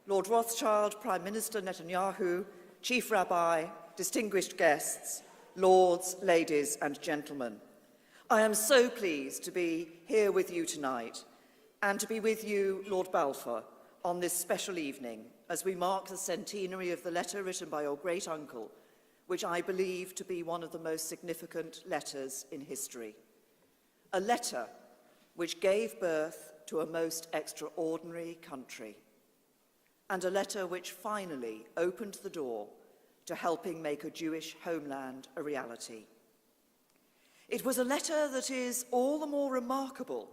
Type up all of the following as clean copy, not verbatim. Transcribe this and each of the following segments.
Lord Rothschild, Prime Minister Netanyahu, Chief Rabbi, distinguished guests, lords, ladies and gentlemen. I am so pleased to be here with you tonight and to be with you, Lord Balfour, on this special evening as we mark the centenary of the letter written by your great-uncle, which I believe to be one of the most significant letters in history. A letter which gave birth to a most extraordinary country, and a letter which finally opened the door to helping make a Jewish homeland a reality. It was a letter that is all the more remarkable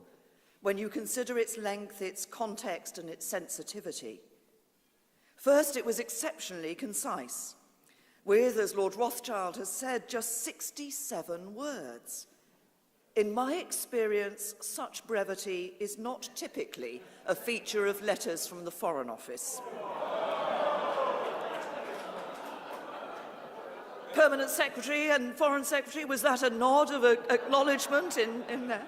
when you consider its length, its context, and its sensitivity. First, it was exceptionally concise, with, as Lord Rothschild has said, just 67 words. In my experience, such brevity is not typically a feature of letters from the Foreign Office. Permanent Secretary and Foreign Secretary, was that a nod of acknowledgement in there?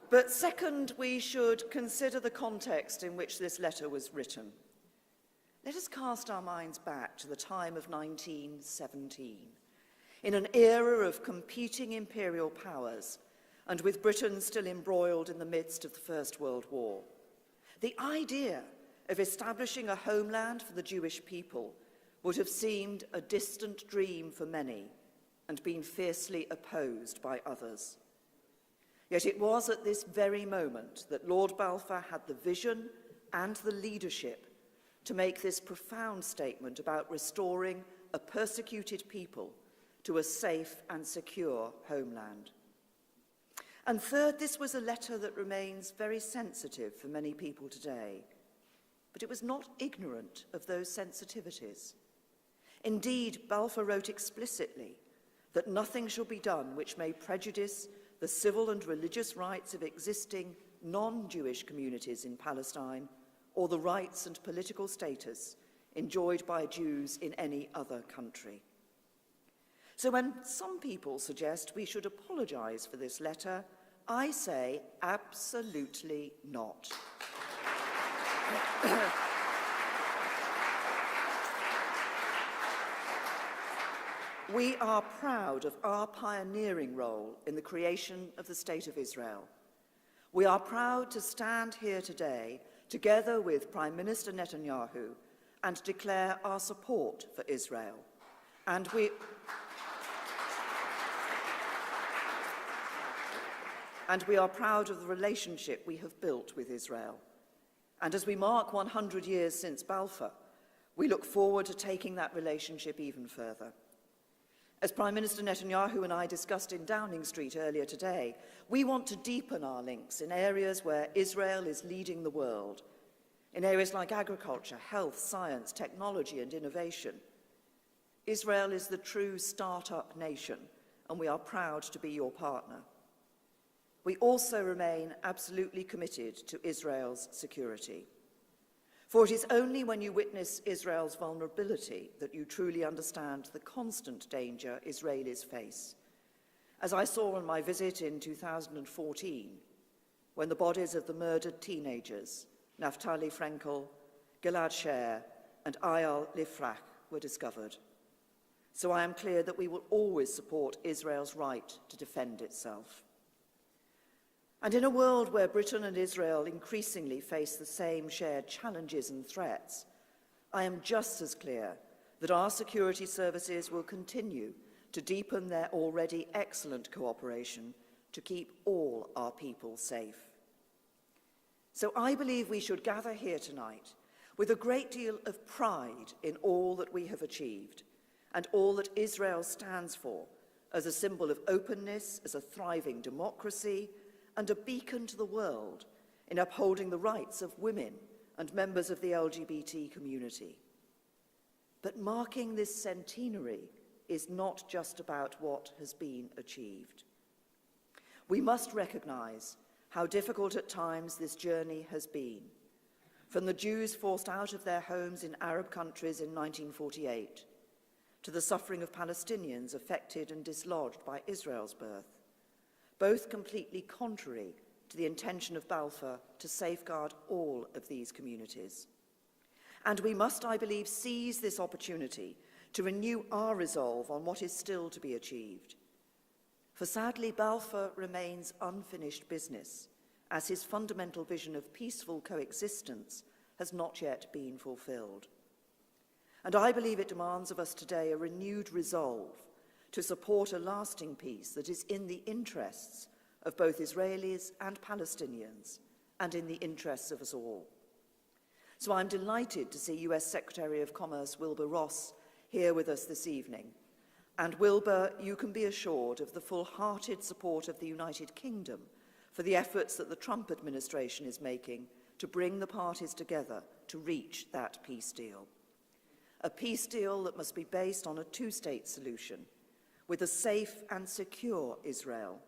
But second, we should consider the context in which this letter was written. Let us cast our minds back to the time of 1917, in an era of competing imperial powers and with Britain still embroiled in the midst of the First World War. The idea of establishing a homeland for the Jewish people would have seemed a distant dream for many and been fiercely opposed by others. Yet it was at this very moment that Lord Balfour had the vision and the leadership to make this profound statement about restoring a persecuted people to a safe and secure homeland. And third, this was a letter that remains very sensitive for many people today, but it was not ignorant of those sensitivities. Indeed, Balfour wrote explicitly that nothing shall be done which may prejudice the civil and religious rights of existing non-Jewish communities in Palestine or the rights and political status enjoyed by Jews in any other country. So when some people suggest we should apologize for this letter, I say absolutely not. We are proud of our pioneering role in the creation of the State of Israel. We are proud to stand here today together with Prime Minister Netanyahu and declare our support for Israel. And we are proud of the relationship we have built with Israel. And as we mark 100 years since Balfour, we look forward to taking that relationship even further. As Prime Minister Netanyahu and I discussed in Downing Street earlier today, we want to deepen our links in areas where Israel is leading the world, in areas like agriculture, health, science, technology, and innovation. Israel is the true start-up nation, and we are proud to be your partner. We also remain absolutely committed to Israel's security. For it is only when you witness Israel's vulnerability that you truly understand the constant danger Israelis face. As I saw on my visit in 2014, when the bodies of the murdered teenagers, Naftali Frenkel, Gilad Shaer, and Eyal Lifrach were discovered. So I am clear that we will always support Israel's right to defend itself. And in a world where Britain and Israel increasingly face the same shared challenges and threats, I am just as clear that our security services will continue to deepen their already excellent cooperation to keep all our people safe. So I believe we should gather here tonight with a great deal of pride in all that we have achieved and all that Israel stands for as a symbol of openness, as a thriving democracy, and a beacon to the world in upholding the rights of women and members of the LGBT community. But marking this centenary is not just about what has been achieved. We must recognize how difficult at times this journey has been, from the Jews forced out of their homes in Arab countries in 1948, to the suffering of Palestinians affected and dislodged by Israel's birth, both completely contrary to the intention of Balfour to safeguard all of these communities. And we must, I believe, seize this opportunity to renew our resolve on what is still to be achieved. For sadly, Balfour remains unfinished business, as his fundamental vision of peaceful coexistence has not yet been fulfilled. And I believe it demands of us today a renewed resolve to support a lasting peace that is in the interests of both Israelis and Palestinians, and in the interests of us all. So I'm delighted to see US Secretary of Commerce Wilbur Ross here with us this evening. And Wilbur, you can be assured of the full-hearted support of the United Kingdom for the efforts that the Trump administration is making to bring the parties together to reach that peace deal. A peace deal that must be based on a two-state solution, with a safe and secure Israel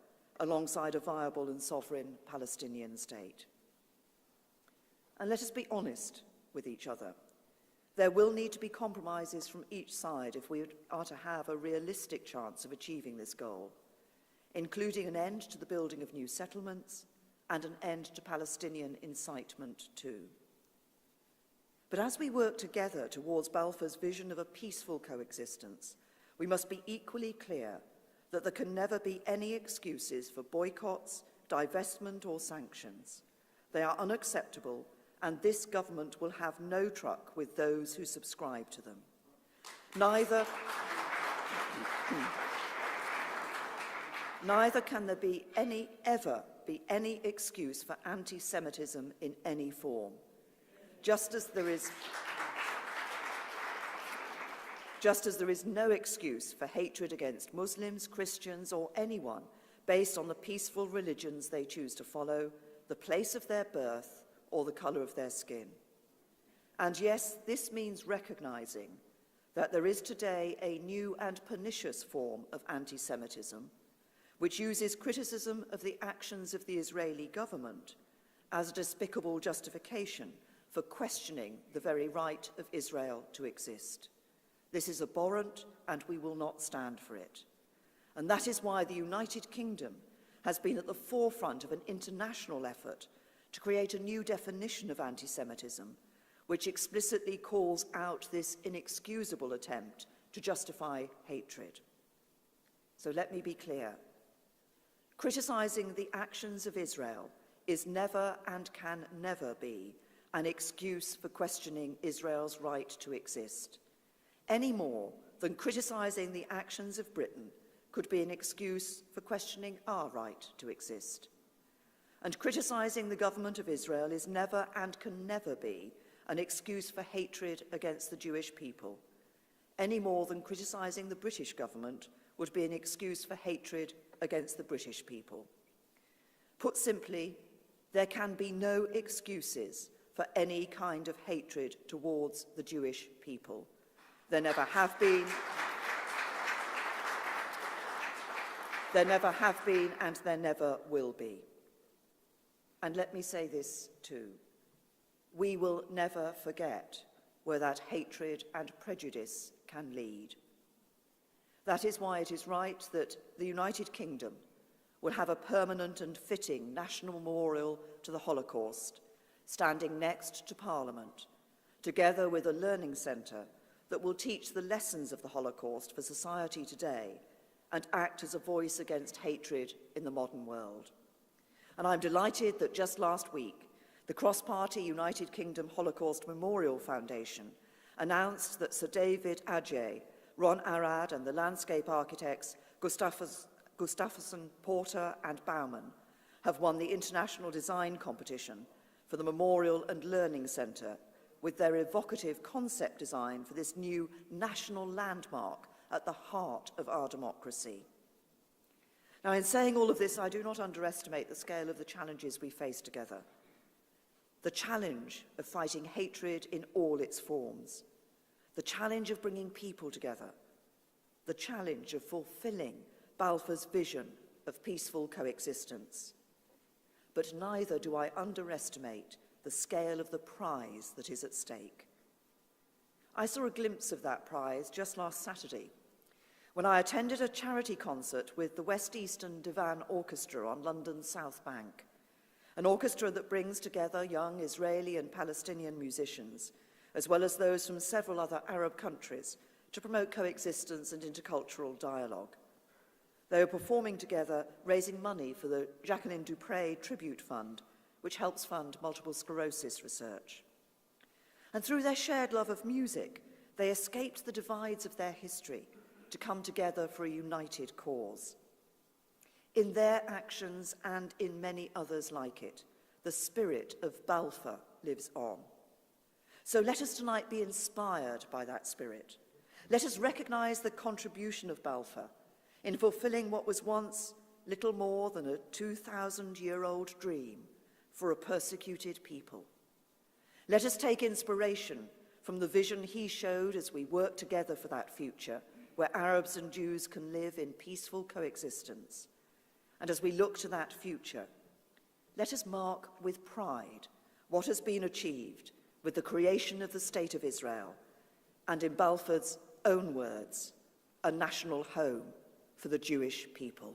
alongside a viable and sovereign Palestinian state. And let us be honest with each other. There will need to be compromises from each side if we are to have a realistic chance of achieving this goal, including an end to the building of new settlements and an end to Palestinian incitement too. But as we work together towards Balfour's vision of a peaceful coexistence, we must be equally clear that there can never be any excuses for boycotts, divestment or sanctions. They are unacceptable, and this government will have no truck with those who subscribe to them. Neither can there be ever be any excuse for anti-Semitism in any form. Just as there is no excuse for hatred against Muslims, Christians, or anyone based on the peaceful religions they choose to follow, the place of their birth, or the colour of their skin. And yes, this means recognizing that there is today a new and pernicious form of anti-Semitism, which uses criticism of the actions of the Israeli government as a despicable justification for questioning the very right of Israel to exist. This is abhorrent, and we will not stand for it. And that is why the United Kingdom has been at the forefront of an international effort to create a new definition of anti-Semitism, which explicitly calls out this inexcusable attempt to justify hatred. So let me be clear. Criticizing the actions of Israel is never and can never be an excuse for questioning Israel's right to exist, any more than criticizing the actions of Britain could be an excuse for questioning our right to exist. And criticizing the government of Israel is never and can never be an excuse for hatred against the Jewish people, any more than criticizing the British government would be an excuse for hatred against the British people. Put simply, there can be no excuses for any kind of hatred towards the Jewish people. There never have been, and there never will be. And let me say this too. We will never forget where that hatred and prejudice can lead. That is why it is right that the United Kingdom will have a permanent and fitting national memorial to the Holocaust, standing next to Parliament, together with a learning centre that will teach the lessons of the Holocaust for society today and act as a voice against hatred in the modern world. And I'm delighted that just last week, the cross-party United Kingdom Holocaust Memorial Foundation announced that Sir David Adjaye, Ron Arad and the landscape architects Gustafsson, Porter and Baumann have won the International Design Competition for the Memorial and Learning Centre with their evocative concept design for this new national landmark at the heart of our democracy. Now, in saying all of this, I do not underestimate the scale of the challenges we face together. The challenge of fighting hatred in all its forms. The challenge of bringing people together. The challenge of fulfilling Balfour's vision of peaceful coexistence. But neither do I underestimate the scale of the prize that is at stake. I saw a glimpse of that prize just last Saturday when I attended a charity concert with the West Eastern Divan Orchestra on London's South Bank. an orchestra that brings together young Israeli and Palestinian musicians, as well as those from several other Arab countries, to promote coexistence and intercultural dialogue. They are performing together, raising money for the Jacqueline Dupre Tribute Fund, which helps fund multiple sclerosis research. And through their shared love of music, they escaped the divides of their history to come together for a united cause. In their actions and in many others like it, the spirit of Balfour lives on. So let us tonight be inspired by that spirit. Let us recognize the contribution of Balfour in fulfilling what was once little more than a 2,000-year-old dream for a persecuted people. Let us take inspiration from the vision he showed as we work together for that future where Arabs and Jews can live in peaceful coexistence. And as we look to that future, let us mark with pride what has been achieved with the creation of the State of Israel and, in Balfour's own words, a national home for the Jewish people.